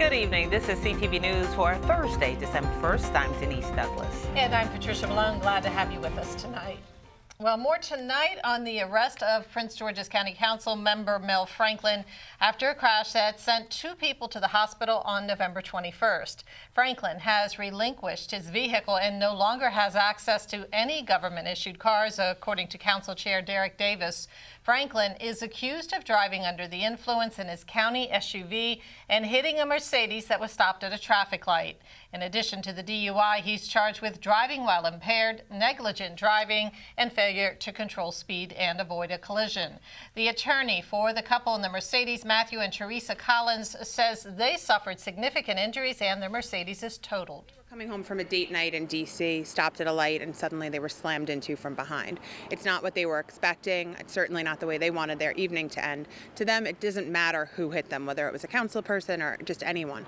Good evening. This is CTV News for Thursday, December 1st. I'm Denise Douglas. And I'm Patricia Malone. Glad to have you with us tonight. Well, more tonight on the arrest of Prince George's County Councilmember Mel Franklin after a crash that sent 2 people to the hospital on November 21st. Franklin has relinquished his vehicle and no longer has access to any government-issued cars, according to Council Chair Derek Davis. Franklin is accused of driving under the influence in his county SUV and hitting a Mercedes that was stopped at a traffic light. In addition to the DUI, he's charged with driving while impaired, negligent driving, and failure to control speed and avoid a collision. The attorney for the couple in the Mercedes, Matthew and Teresa Collins, says they suffered significant injuries and their Mercedes is totaled. Coming home from a date night in D.C., stopped at a light, and suddenly they were slammed into from behind. It's not what they were expecting. It's certainly not the way they wanted their evening to end. To them, it doesn't matter who hit them, whether it was a council person or just anyone.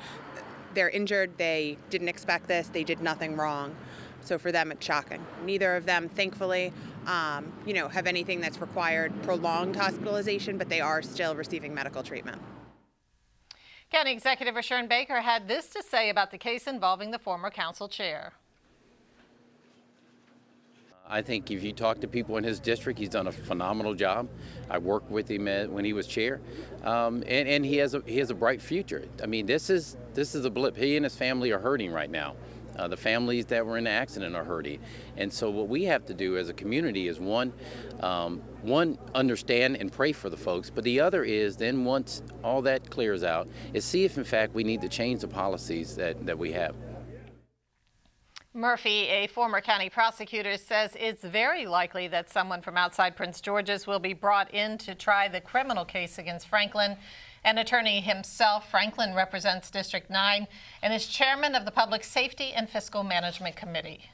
They're injured. They didn't expect this. They did nothing wrong. So for them, it's shocking. Neither of them, thankfully, have anything that's required prolonged hospitalization, but they are still receiving medical treatment. County Executive Sharon Baker had this to say about the case involving the former council chair. I think if you talk to people in his district, he's done a phenomenal job. I worked with him when he was chair, and he has a bright future. I mean, this is a blip. He and his family are hurting right now. The families that were in the accident are hurting, and so what we have to do as a community is one, understand and pray for the folks, but the other is then once all that clears out, is see if in fact we need to change the policies that we have. Murphy, a former county prosecutor, says it's very likely that someone from outside Prince George's will be brought in to try the criminal case against Franklin. An attorney himself, Franklin represents District 9 and is chairman of the Public Safety and Fiscal Management Committee.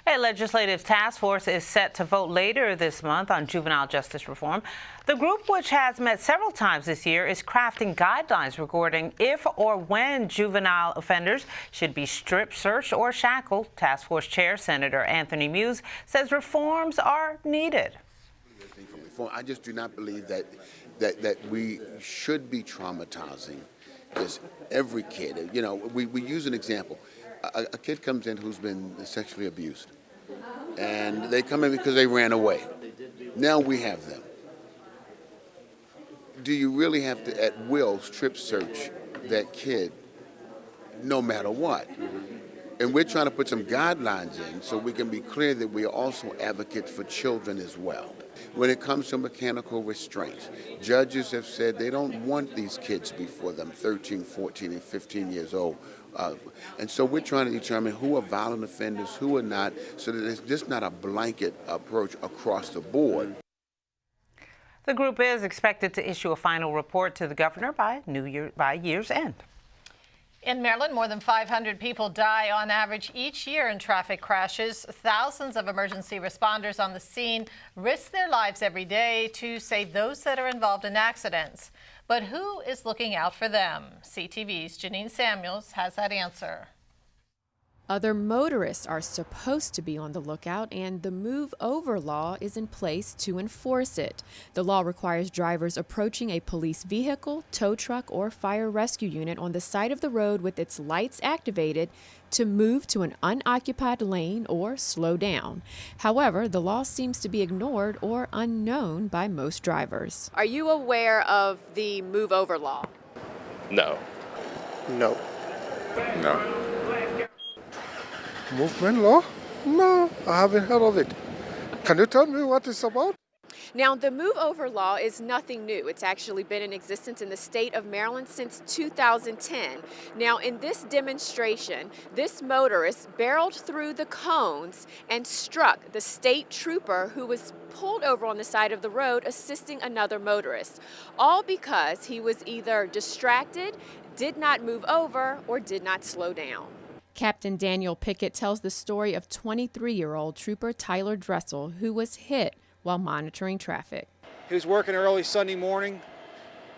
A legislative task force is set to vote later this month on juvenile justice reform. The group, which has met several times this year, is crafting guidelines regarding if or when juvenile offenders should be strip searched or shackled. Task force chair Senator Anthony Muse says reforms are needed. I just do not believe that we should be traumatizing just every kid. You know, we use an example. A kid comes in who's been sexually abused, and they come in because they ran away. Now we have them. Do you really have to, at will, strip search that kid no matter what? And we're trying to put some guidelines in so we can be clear that we are also advocates for children as well. When it comes to mechanical restraints, judges have said they don't want these kids before them 13, 14, and 15 years old. And so we're trying to determine who are violent offenders, who are not, so that it's just not a blanket approach across the board. The group is expected to issue a final report to the governor by year's end. In Maryland, more than 500 people die on average each year in traffic crashes. Thousands of emergency responders on the scene risk their lives every day to save those that are involved in accidents. But who is looking out for them? CTV's Janine Samuels has that answer. Other motorists are supposed to be on the lookout, and the move over law is in place to enforce it. The law requires drivers approaching a police vehicle, tow truck, or fire rescue unit on the side of the road with its lights activated to move to an unoccupied lane or slow down. However, the law seems to be ignored or unknown by most drivers. Are you aware of the move over law? No. No. No. Movement law? No, I haven't heard of it. Can you tell me what it's about? Now, the move over law is nothing new. It's actually been in existence in the state of Maryland since 2010. Now, in this demonstration, this motorist barreled through the cones and struck the state trooper who was pulled over on the side of the road assisting another motorist, all because he was either distracted, did not move over, or did not slow down. Captain Daniel Pickett tells the story of 23-year-old Trooper Tyler Dressel, who was hit while monitoring traffic. He was working early Sunday morning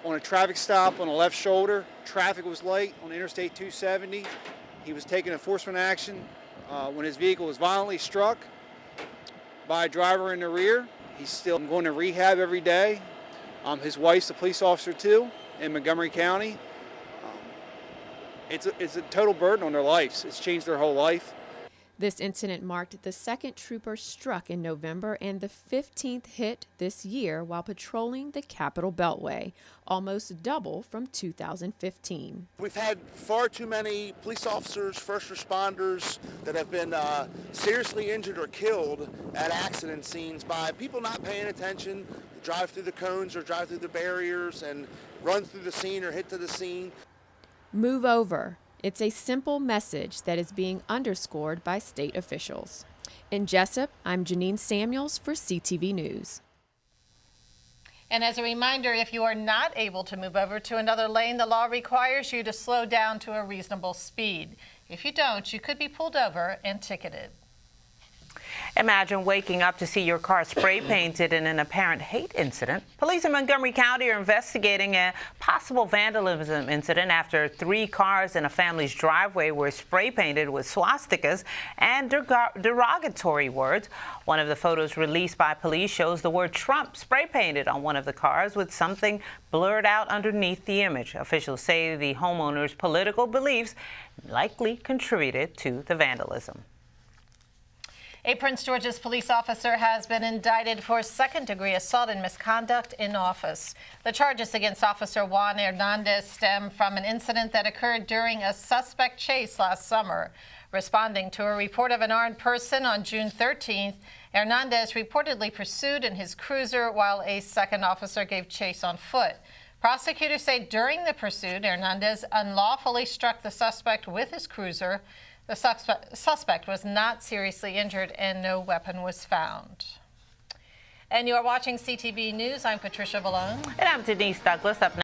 on a traffic stop on the left shoulder. Traffic was late on Interstate 270. He was taking enforcement action when his vehicle was violently struck by a driver in the rear. He's still going to rehab every day. His wife's a police officer too in Montgomery County. it's a total burden on their lives. It's changed their whole life. This incident marked the second trooper struck in November and the 15th hit this year while patrolling the Capitol Beltway, almost double from 2015. We've had far too many police officers, first responders that have been seriously injured or killed at accident scenes by people not paying attention, drive through the cones or drive through the barriers and run through the scene or hit to the scene. Move over. It's a simple message that is being underscored by state officials. In Jessup, I'm Janine Samuels for CTV News. And as a reminder, if you are not able to move over to another lane, the law requires you to slow down to a reasonable speed. If you don't, you could be pulled over and ticketed. Imagine waking up to see your car spray painted in an apparent hate incident. Police in Montgomery County are investigating a possible vandalism incident after 3 cars in a family's driveway were spray painted with swastikas and derogatory words. One of the photos released by police shows the word Trump spray painted on one of the cars with something blurred out underneath the image. Officials say the homeowner's political beliefs likely contributed to the vandalism. A Prince George's police officer has been indicted for second-degree assault and misconduct in office. The charges against Officer Juan Hernandez stem from an incident that occurred during a suspect chase last summer. Responding to a report of an armed person on June 13th, Hernandez reportedly pursued in his cruiser while a second officer gave chase on foot. Prosecutors say during the pursuit, Hernandez unlawfully struck the suspect with his cruiser. The suspect was not seriously injured and no weapon was found. And you are watching CTV News. I'm Patricia Vallone. And I'm Denise Douglas. Up